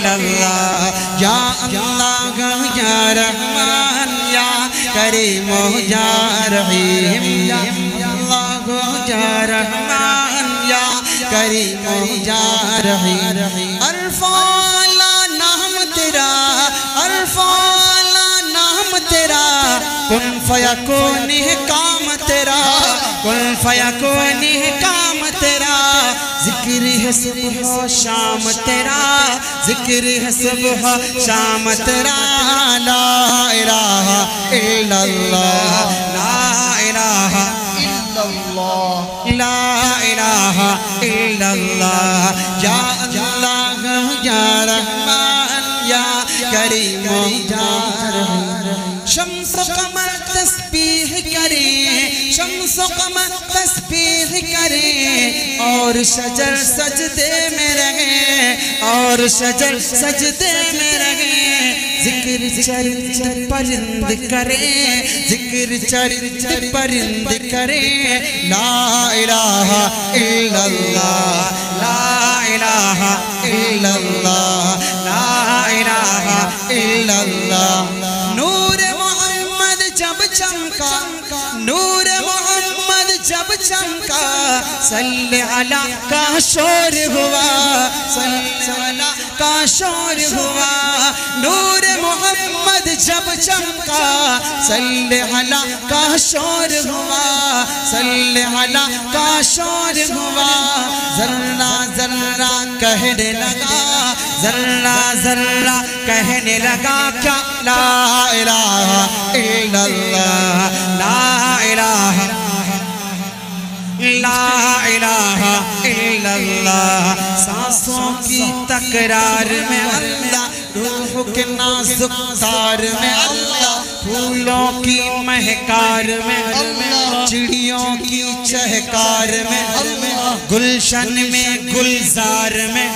الا اللہ یا اللہ یا رحمان یا کریم یا رحیم یا اللہ یا رحمان یا کریم یا رحیم عرفالا نام تیرا عرفالا نام تیرا کن فیکون کام تیرا کن فیکون کام تیرا ذکر ہے صبح و شام تیرا ذکر ہے صبح و شام تیرا لا الہ الا اللہ لا الہ الا اللہ لا الہ الا اللہ یا اللہ یا رحمان یا کریم یا رحیم شمس و قمر تسبیح کریں شمس و قمر تسبیح کریں اور شجر سجدے میں رہیں اور شجر سجدے میں رہیں ذکر چرند پرند کریں ذکر چرند پرند کریں لا الہ الا اللہ لا الہ الا اللہ لا الہ الا اللہ نور محمد جب چمکا نور محمد جب چمکا صلی علی کا شور ہوا صلی علی کا شور ہوا نور محمد جب چمکا صلی علی کا شور ہوا صلی علی کا شور ہوا ذرہ ذرہ کہنے لگا ذرہ ذرہ کہنے لگا کیا لا الہ الا اللہ لا الہ لا الہ الا اللہ سانسوں کی تکرار میں اللہ روح کے نازک تار میں اللہ پھولوں کی مہکار میں اللہ چڑیوں کی چہکار میں اللہ گلشن میں گلزار میں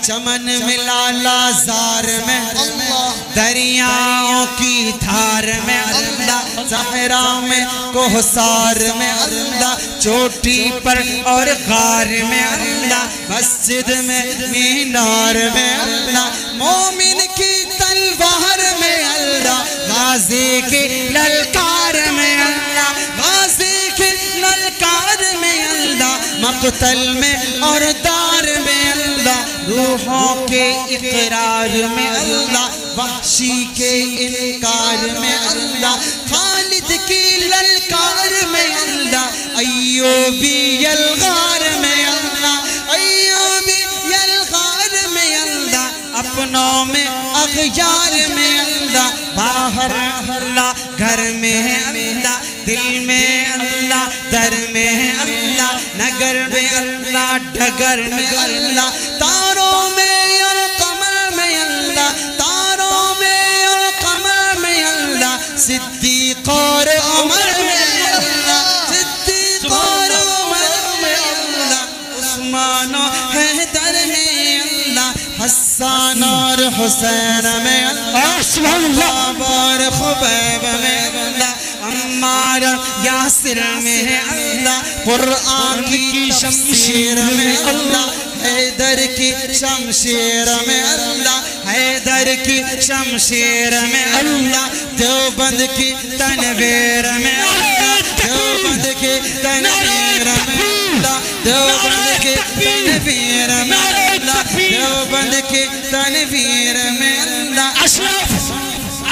چمن میں لالا زار میں اللہ دریاؤں کی دھار میں اللہ صحرا میں کوہسار میں اللہ چوٹی پر اور غار میں اللہ مسجد میں مینار میں اللہ مومن کی تلوار میں اللہ غازی کی للکار میں اللہ غازی کی للکار میں اللہ مقتل میں اور دار میں اللہ روحوں کے اقرار میں اللہ وحشی کے انکار میں اللہ خالد کی للکار میں اللہ ایوبی یلغار میں اللہ ایوبی یلغار میں اللہ اپنوں میں اغیار میں اللہ باہر اللہ گھر میں اللہ دل میں اللہ در میں اللہ نگر میں اللہ ڈگر میں اللہ تاروں میں اور قمر میں اللہ تاروں میں اور قمر میں اللہ صدیق اور عمر میں اللہ صدیق اور عمر میں اللہ عثمان و حیدر میں اللہ حسان اور حسین میں اللہ باب اور خبیب میں اللہ عمار یاسر میں اللہ قرآن کی شمشیر میں اللہ حیدر کی شمشیر میں اللہ حیدر کی شمشیر میں اللہ دیوبند کی تنویر میں اللہ دیوبند کی تنویر میں اللہ دیوبند کی تنویر میں اللہ دیوبند کی تنویر میں اللہ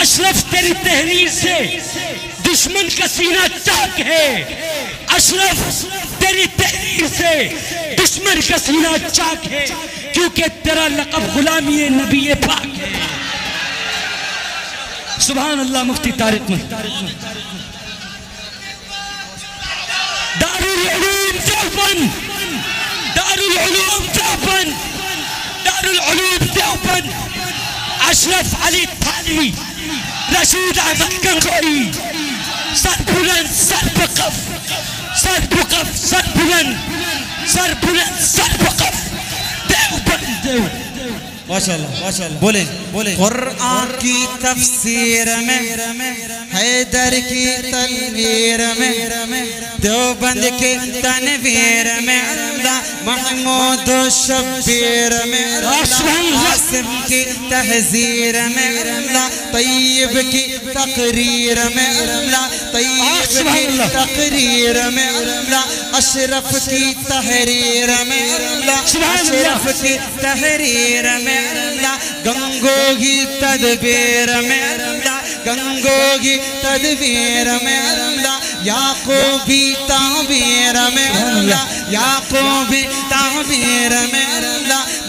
اشرف تیری تحریر سے دشمن کا سینہ چاک ہے اشرف تیری تحریر سے دشمن کا سینہ چاک ہے کیونکہ تیرا لقب غلامی نبی پاک ہے سبحان اللہ مفتی طارق من دارالعلوم دیوبند دارالعلوم دیوبند دارالعلوم دیوبند اشرف علی تھانوی رشید احمد گنگوئی سر بلند سر بقف سر بقف سر بلند سر بلند سر بقف دیوبند دیوبند ماشاءاللہ بولیں قرآن کی تفسیر میں حیدر کی تنویر میں دیوبند کی تنویر میں اللہ محمود و شبیر میں اللہ عاصم کی تحذیر میں اللہ طیب کی تقریر میں اللہ طیب کی تقریر میں اللہ اشرف کی تحریر میں اللہ اشرف کی تحریر میں اللہ گنگو کی تدبیر میں اللہ گنگو کی تدبیر میں اللہ یعقوبی تعبیر میں اللہ یعقوبی تعبیر میں اللہ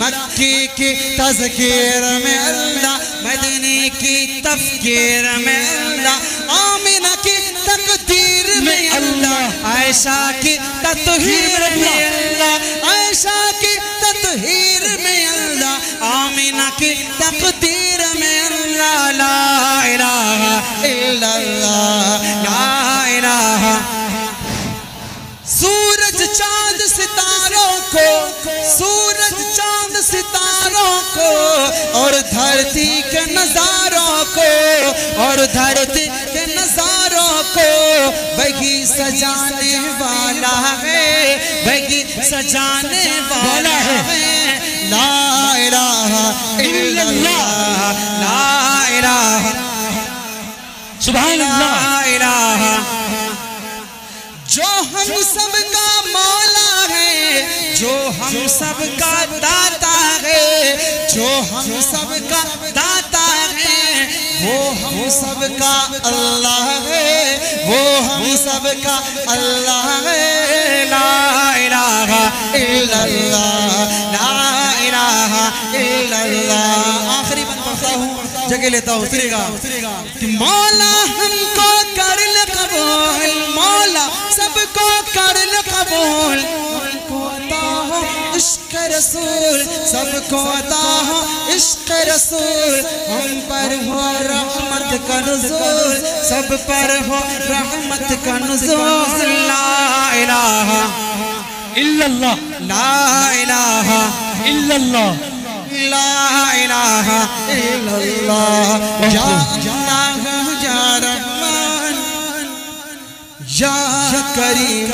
مکی کی تذکیر میں اللہ مدنی کی تفکیر میں اللہ آمینہ کی تقدیر میں اللہ عائشہ کی تطہیر میں اللہ عائشہ کی تطہیر میں اللہ آمینہ کی تقدیر میں اللہ لا الہ الا اللہ لا الہ سورج چاند ستاروں کو سورج چاند ستاروں کو اور دھرتی کے نظاروں کو اور دھرتی کے نظاروں کو بگی سجانے والا ہے بگی سجانے والا ہے لا الہ الا اللہ لا الہ سبحان اللہ لا الہ جو ہم سب کا مولا ہے جو ہم سب کا داتا ہے جو ہم سب کا داتا ہے وہ ہم سب کا اللہ ہے وہ ہم سب کا اللہ ہے لا الہ الا اللہ لا الہ الا اللہ آخری بند پڑھتا ہوں جگہ لیتا ہوں سنے گا کہ مولا ہم کو کر لے قبول مولا سب کو کر لے قبول ہم کو عطا ہو عشق رسول سب کو عطا ہو عشق رسول ہم پر ہو رحمت کا نزول سب پر ہو رحمت کا نزول لا الہ الا اللہ لا الہ الا اللہ لا الہ الا اللہ یا اللہ یا رحمان یا کریم